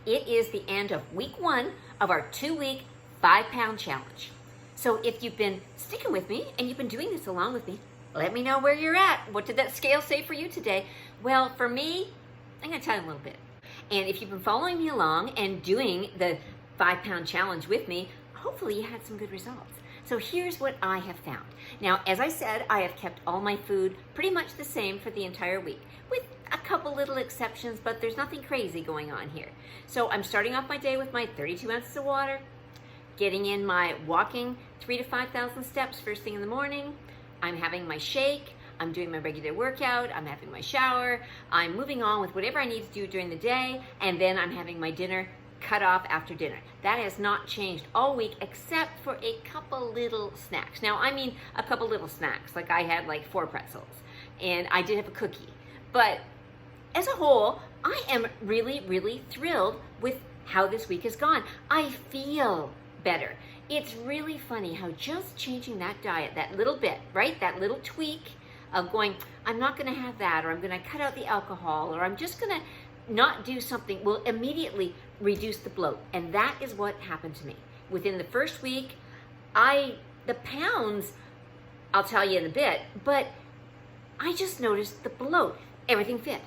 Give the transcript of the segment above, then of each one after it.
it is the end of week 1 of our 2-week 5-pound challenge. So if you've been sticking with me and you've been doing this along with me, let me know where you're at. What did that scale say for you today? Well, for me, I'm gonna tell you a little bit. And if you've been following me along and doing the 5-pound challenge with me, hopefully you had some good results. So here's what I have found. Now, as I said, I have kept all my food pretty much the same for the entire week, with a couple little exceptions, but there's nothing crazy going on here. So I'm starting off my day with my 32 ounces of water, getting in my walking 3,000 to 5,000 steps first thing in the morning. I'm having my shake, I'm doing my regular workout, I'm having my shower, I'm moving on with whatever I need to do during the day, and then I'm having my dinner cut off after dinner. That has not changed all week except for a couple little snacks. Now, I mean a couple little snacks, like I had like 4 pretzels, and I did have a cookie. But as a whole, I am really, really thrilled with how this week has gone. I feel better. It's really funny how just changing that diet, that little bit, right? That little tweak of going, I'm not gonna have that, or I'm gonna cut out the alcohol, or I'm just gonna not do something, will immediately reduce the bloat. And that is what happened to me. Within the first week, the pounds, I'll tell you in a bit, but I just noticed the bloat. Everything fit.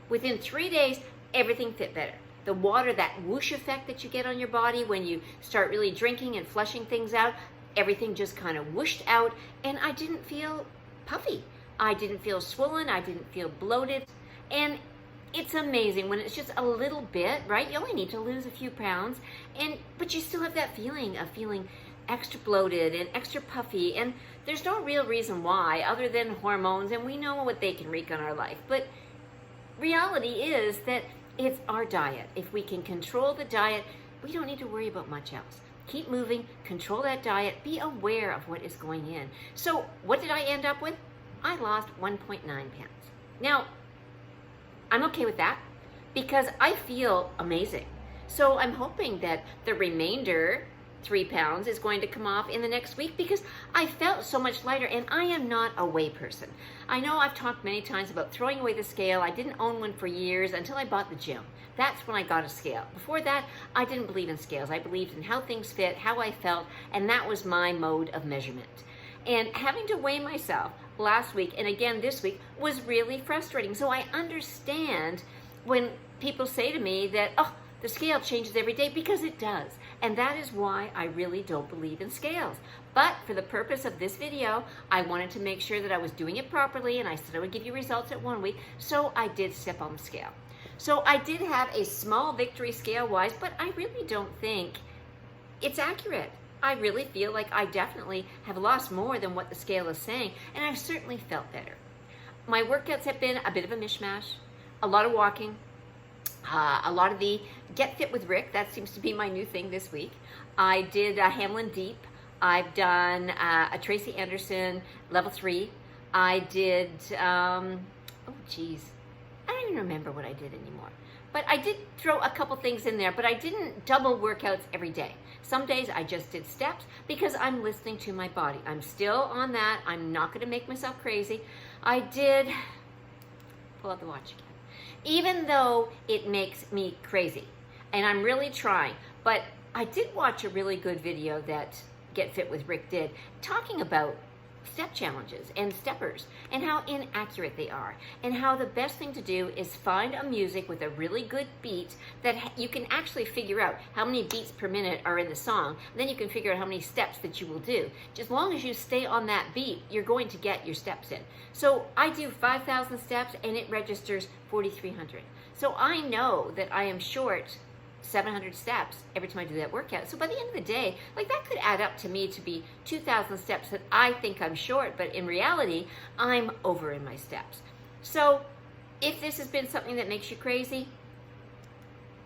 Within 3 days, everything fit better. The water, that whoosh effect that you get on your body when you start really drinking and flushing things out, everything just kind of whooshed out, and I didn't feel puffy. I didn't feel swollen, I didn't feel bloated, and it's amazing when it's just a little bit, right? You only need to lose a few pounds, but you still have that feeling of feeling extra bloated and extra puffy, and there's no real reason why other than hormones, and we know what they can wreak on our life. But reality is that it's our diet. If we can control the diet, we don't need to worry about much else. Keep moving, control that diet, be aware of what is going in. So what did I end up with? I lost 1.9 pounds. Now, I'm okay with that because I feel amazing. So I'm hoping that the remainder 3 pounds is going to come off in the next week because I felt so much lighter, and I am not a weigh person. I know I've talked many times about throwing away the scale. I didn't own one for years until I bought the gym. That's when I got a scale. Before that, I didn't believe in scales. I believed in how things fit, how I felt, and that was my mode of measurement. And having to weigh myself last week and again this week was really frustrating. So I understand when people say to me that, oh, the scale changes every day, because it does. And that is why I really don't believe in scales. But for the purpose of this video, I wanted to make sure that I was doing it properly, and I said I would give you results at 1 week, so I did step on the scale. So I did have a small victory scale-wise, but I really don't think it's accurate. I really feel like I definitely have lost more than what the scale is saying, and I've certainly felt better. My workouts have been a bit of a mishmash, a lot of walking, a lot of the Get Fit with Rick. That seems to be my new thing this week. I did a Hamelin Deep. I've done a Tracy Anderson level 3. I did, I don't even remember what I did anymore. But I did throw a couple things in there, but I didn't double workouts every day. Some days I just did steps because I'm listening to my body. I'm still on that. I'm not going to make myself crazy. I did pull out the watch again. Even though it makes me crazy, and I'm really trying, but I did watch a really good video that Get Fit with Rick did, talking about step challenges and steppers and how inaccurate they are, and how the best thing to do is find a music with a really good beat that you can actually figure out how many beats per minute are in the song. Then you can figure out how many steps that you will do. Just as long as you stay on that beat, you're going to get your steps in. So I do 5,000 steps and it registers 4,300. So I know that I am short 700 steps every time I do that workout. So by the end of the day, like, that could add up to me to be 2,000 steps that I think I'm short, but in reality, I'm over in my steps. So if this has been something that makes you crazy,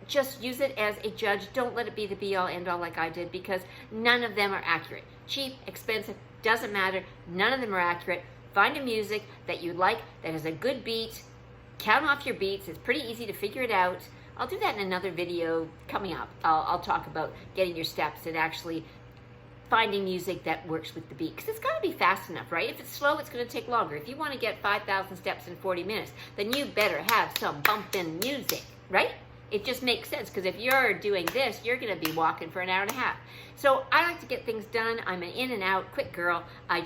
just use it as a judge. Don't let it be the be-all, end-all like I did, because none of them are accurate. Cheap, expensive, doesn't matter. None of them are accurate. Find a music that you like that has a good beat. Count off your beats. It's pretty easy to figure it out. I'll do that in another video coming up. I'll talk about getting your steps and actually finding music that works with the beat, because it's got to be fast enough, right? If it's slow, it's going to take longer. If you want to get 5,000 steps in 40 minutes, then you better have some bumping music, right? It just makes sense, because if you're doing this, you're going to be walking for an hour and a half. So I like to get things done. I'm an in and out, quick girl. I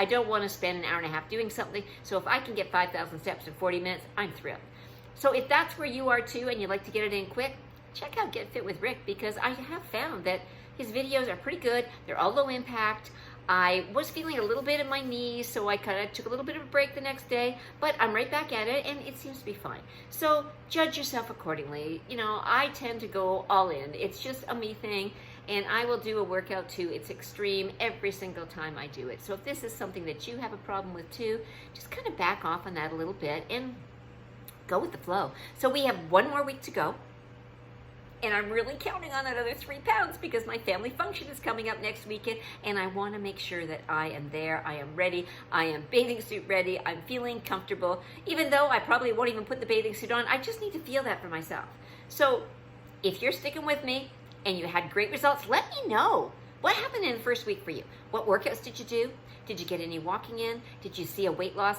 don't want to spend an hour and a half doing something. So if I can get 5,000 steps in 40 minutes, I'm thrilled. So if that's where you are too, and you like to get it in quick, check out Get Fit with Rick, because I have found that his videos are pretty good. They're all low impact. I was feeling a little bit in my knees, so I kind of took a little bit of a break the next day, but I'm right back at it, and it seems to be fine. So judge yourself accordingly. You know, I tend to go all in. It's just a me thing, and I will do a workout too. It's extreme every single time I do it. So if this is something that you have a problem with too, just kind of back off on that a little bit and go with the flow. So we have one more week to go. And I'm really counting on that other 3 pounds, because my family function is coming up next weekend, and I want to make sure that I am there, I am ready, I am bathing suit ready, I'm feeling comfortable. Even though I probably won't even put the bathing suit on, I just need to feel that for myself. So if you're sticking with me and you had great results, let me know. What happened in the first week for you? What workouts did you do? Did you get any walking in? Did you see a weight loss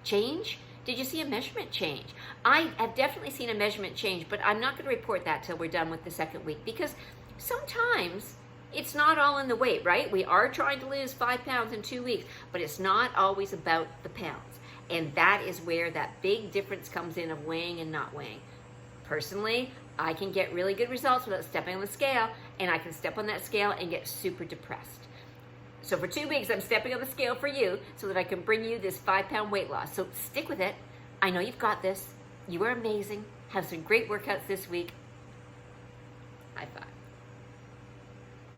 change? Did you see a measurement change? I have definitely seen a measurement change, but I'm not going to report that till we're done with the second week, because sometimes it's not all in the weight, right? We are trying to lose 5 pounds in 2 weeks, but it's not always about the pounds. And that is where that big difference comes in of weighing and not weighing. Personally, I can get really good results without stepping on the scale, and I can step on that scale and get super depressed. So for 2 weeks, I'm stepping on the scale for you so that I can bring you this 5-pound weight loss. So stick with it. I know you've got this. You are amazing. Have some great workouts this week.